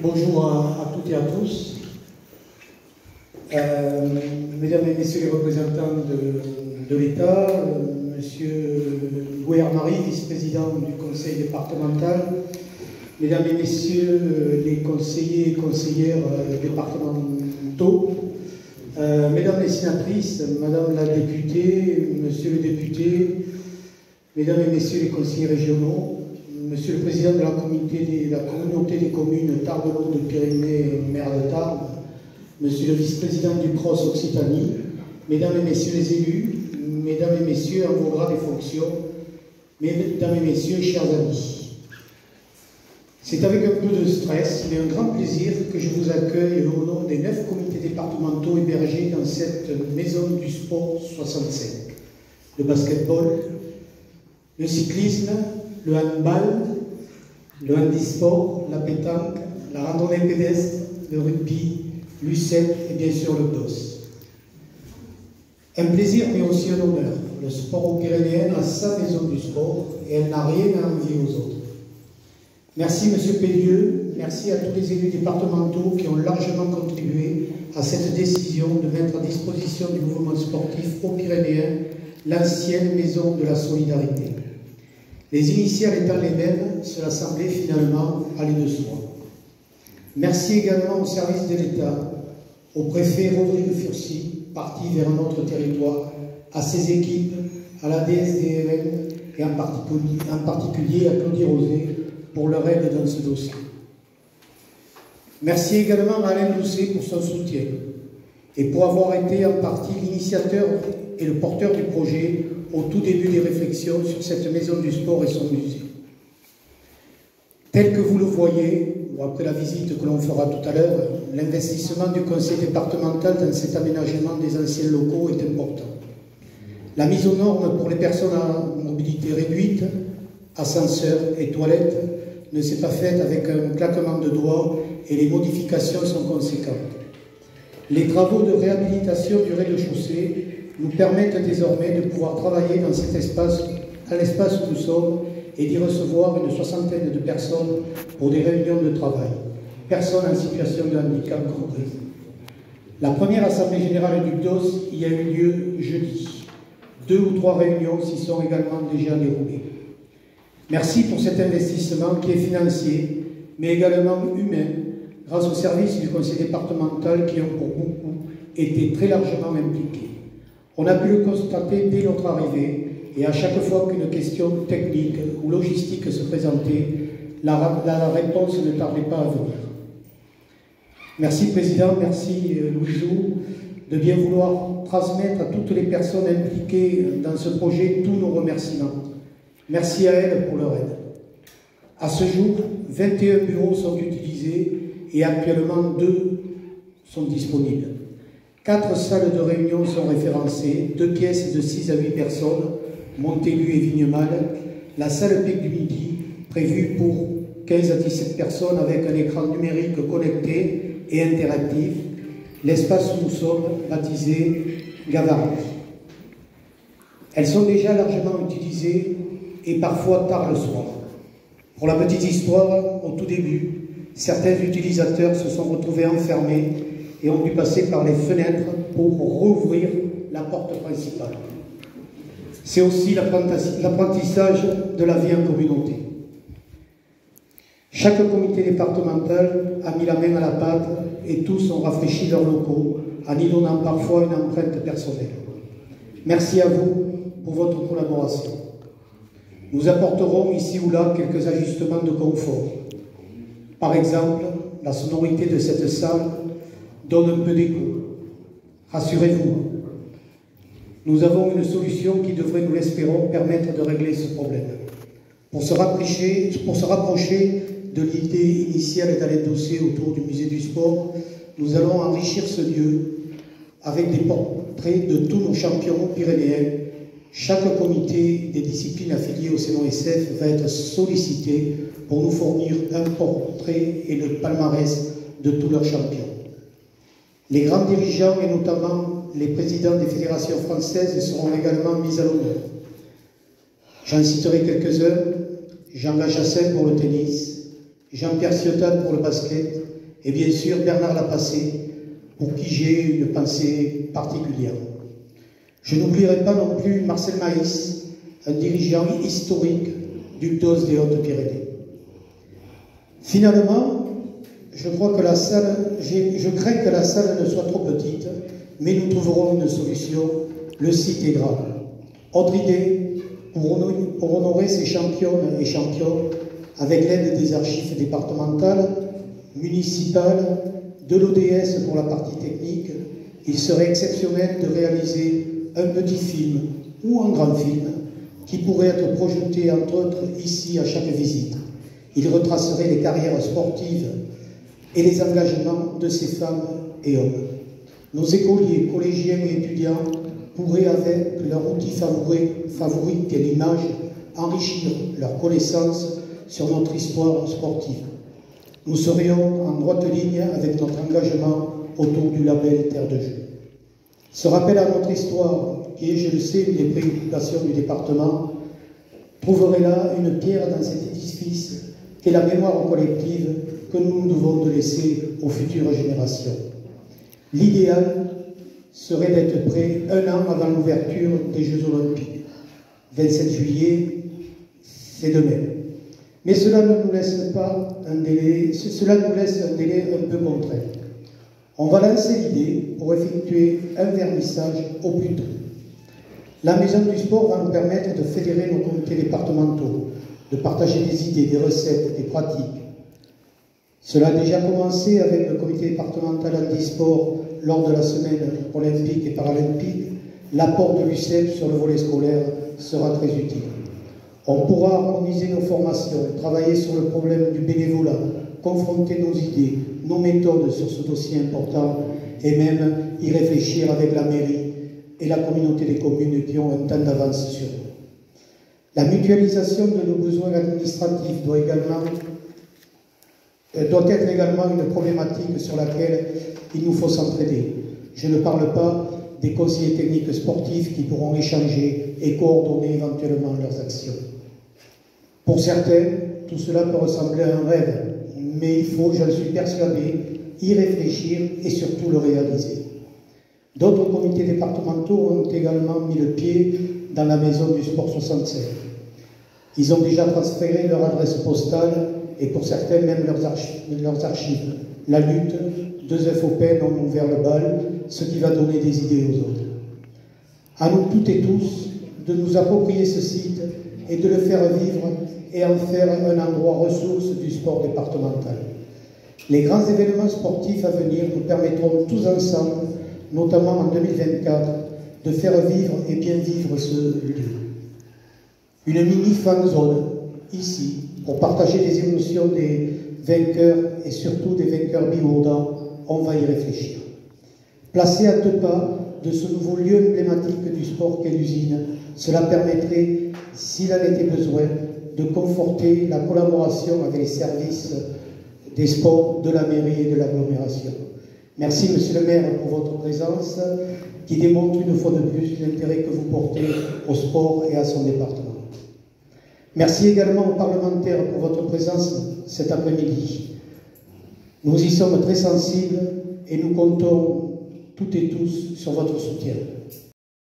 Bonjour à toutes et à tous. Mesdames et messieurs les représentants de l'État, monsieur Gouer-Marie, vice-président du conseil départemental, mesdames et messieurs les conseillers et conseillères départementaux, mesdames les sénatrices, madame la députée, monsieur le député, mesdames et messieurs les conseillers régionaux, monsieur le président de la communauté des communes Tarbes-Lourdes-Pyrénées, maire de Tarbes, monsieur le vice-président du CROSS Occitanie, mesdames et messieurs les élus, mesdames et messieurs en vos grades et fonctions, mesdames et messieurs, chers amis. C'est avec un peu de stress, mais un grand plaisir que je vous accueille au nom des 9 comités départementaux hébergés dans cette maison du sport 65. Le basketball, le cyclisme, le handball, le handisport, la pétanque, la randonnée pédestre, le rugby, l'UCEP et bien sûr le DOS. Un plaisir mais aussi un honneur. Le sport aux Pyrénéens a sa maison du sport et elle n'a rien à envier aux autres. Merci Monsieur Pellieu, merci à tous les élus départementaux qui ont largement contribué à cette décision de mettre à disposition du mouvement sportif aux Pyrénéens l'ancienne maison de la solidarité. Les initiales étant les mêmes, cela semblait finalement aller de soi. Merci également au service de l'État, au préfet Rodrigue Furcy, parti vers un autre territoire, à ses équipes, à la DSDRN et en particulier à Claudie Rosé pour leur aide dans ce dossier. Merci également à Alain Doucet pour son soutien et pour avoir été en partie l'initiateur et le porteur du projet au tout début des réflexions sur cette maison du sport et son musée. Tel que vous le voyez, ou après la visite que l'on fera tout à l'heure, l'investissement du conseil départemental dans cet aménagement des anciens locaux est important. La mise aux normes pour les personnes à mobilité réduite, ascenseurs et toilettes, ne s'est pas faite avec un claquement de doigts et les modifications sont conséquentes. Les travaux de réhabilitation du rez-de-chaussée nous permettent désormais de pouvoir travailler dans cet espace, à l'espace où nous sommes, et d'y recevoir une soixantaine de personnes pour des réunions de travail, personnes en situation de handicap comprises. La première assemblée générale du DOS y a eu lieu jeudi. 2 ou 3 réunions s'y sont également déjà déroulées. Merci pour cet investissement qui est financier, mais également humain, grâce aux services du conseil départemental qui ont pour beaucoup été très largement impliqués. On a pu le constater dès notre arrivée, et à chaque fois qu'une question technique ou logistique se présentait, la réponse ne tardait pas à venir. Merci Président, merci Louisou, de bien vouloir transmettre à toutes les personnes impliquées dans ce projet tous nos remerciements. Merci à elles pour leur aide. À ce jour, 21 bureaux sont utilisés et actuellement 2 sont disponibles. 4 salles de réunion sont référencées, 2 pièces de 6 à 8 personnes, Montaigu et Vignemale, la salle Pic du Midi, prévue pour 15 à 17 personnes avec un écran numérique connecté et interactif, l'espace où nous sommes, baptisé Gavarnie. Elles sont déjà largement utilisées et parfois tard le soir. Pour la petite histoire, au tout début, certains utilisateurs se sont retrouvés enfermés et ont dû passer par les fenêtres pour rouvrir la porte principale. C'est aussi l'apprentissage de la vie en communauté. Chaque comité départemental a mis la main à la pâte et tous ont rafraîchi leurs locaux en y donnant parfois une empreinte personnelle. Merci à vous pour votre collaboration. Nous apporterons ici ou là quelques ajustements de confort. Par exemple, la sonorité de cette salle donne un peu d'écho. Rassurez-vous, nous avons une solution qui devrait, nous l'espérons, permettre de régler ce problème. Pour se rapprocher de l'idée initiale d'Alain Doucet autour du musée du sport, nous allons enrichir ce lieu avec des portraits de tous nos champions pyrénéens. Chaque comité des disciplines affiliées au CNOSF va être sollicité pour nous fournir un portrait et le palmarès de tous leurs champions. Les grands dirigeants et notamment les présidents des fédérations françaises seront également mis à l'honneur. J'en citerai quelques-uns: Jean Gachassin pour le tennis, Jean-Pierre Ciotat pour le basket, et bien sûr Bernard Lapassé, pour qui j'ai une pensée particulière. Je n'oublierai pas non plus Marcel Maïs, un dirigeant historique du CDOS des Hautes-Pyrénées. Finalement, je crains que la salle ne soit trop petite, mais nous trouverons une solution. Le site est grand. Autre idée, pour honorer ces championnes et champions, avec l'aide des archives départementales, municipales, de l'ODS pour la partie technique, il serait exceptionnel de réaliser un petit film ou un grand film qui pourrait être projeté entre autres ici à chaque visite. Il retracerait les carrières sportives et les engagements de ces femmes et hommes. Nos écoliers, collégiens et étudiants pourraient, avec leur outil favori qu'est l'image, enrichir leurs connaissances sur notre histoire sportive. Nous serions en droite ligne avec notre engagement autour du label Terre de Jeu. Ce rappel à notre histoire, qui est, je le sais, une des préoccupations du département, trouverait là une pierre dans cet édifice qu'est la mémoire collective que nous devons de laisser aux futures générations. L'idéal serait d'être prêt un an avant l'ouverture des Jeux Olympiques. 27 juillet, c'est demain. Mais cela nous laisse un délai un peu contraint. On va lancer l'idée pour effectuer un vernissage au plus tôt. La Maison du Sport va nous permettre de fédérer nos comités départementaux, de partager des idées, des recettes, des pratiques. Cela a déjà commencé avec le comité départemental handisport lors de la semaine olympique et paralympique. L'apport de l'UCEP sur le volet scolaire sera très utile. On pourra harmoniser nos formations, travailler sur le problème du bénévolat, confronter nos idées, nos méthodes sur ce dossier important et même y réfléchir avec la mairie et la communauté des communes qui ont un temps d'avance sur nous. La mutualisation de nos besoins administratifs doit être également une problématique sur laquelle il nous faut s'entraider. Je ne parle pas des conseillers techniques sportifs qui pourront échanger et coordonner éventuellement leurs actions. Pour certains, tout cela peut ressembler à un rêve, mais il faut, j'en suis persuadé, y réfléchir et surtout le réaliser. D'autres comités départementaux ont également mis le pied dans la Maison du Sport 65. Ils ont déjà transféré leur adresse postale et pour certains même leurs archives. La lutte, 2 FOPEN ont ouvert le bal, ce qui va donner des idées aux autres. À nous toutes et tous de nous approprier ce site et de le faire vivre et en faire un endroit ressource du sport départemental. Les grands événements sportifs à venir nous permettront tous ensemble, notamment en 2024, de faire vivre et bien vivre ce lieu. Une mini fan zone, ici, pour partager les émotions des vainqueurs et surtout des vainqueurs bigourdants, on va y réfléchir. Placé à 2 pas de ce nouveau lieu emblématique du sport qu'est l'usine, cela permettrait, s'il en était besoin, de conforter la collaboration avec les services des sports de la mairie et de l'agglomération. Merci, Monsieur le maire, pour votre présence, qui démontre une fois de plus l'intérêt que vous portez au sport et à son département. Merci également aux parlementaires pour votre présence cet après-midi. Nous y sommes très sensibles et nous comptons toutes et tous sur votre soutien.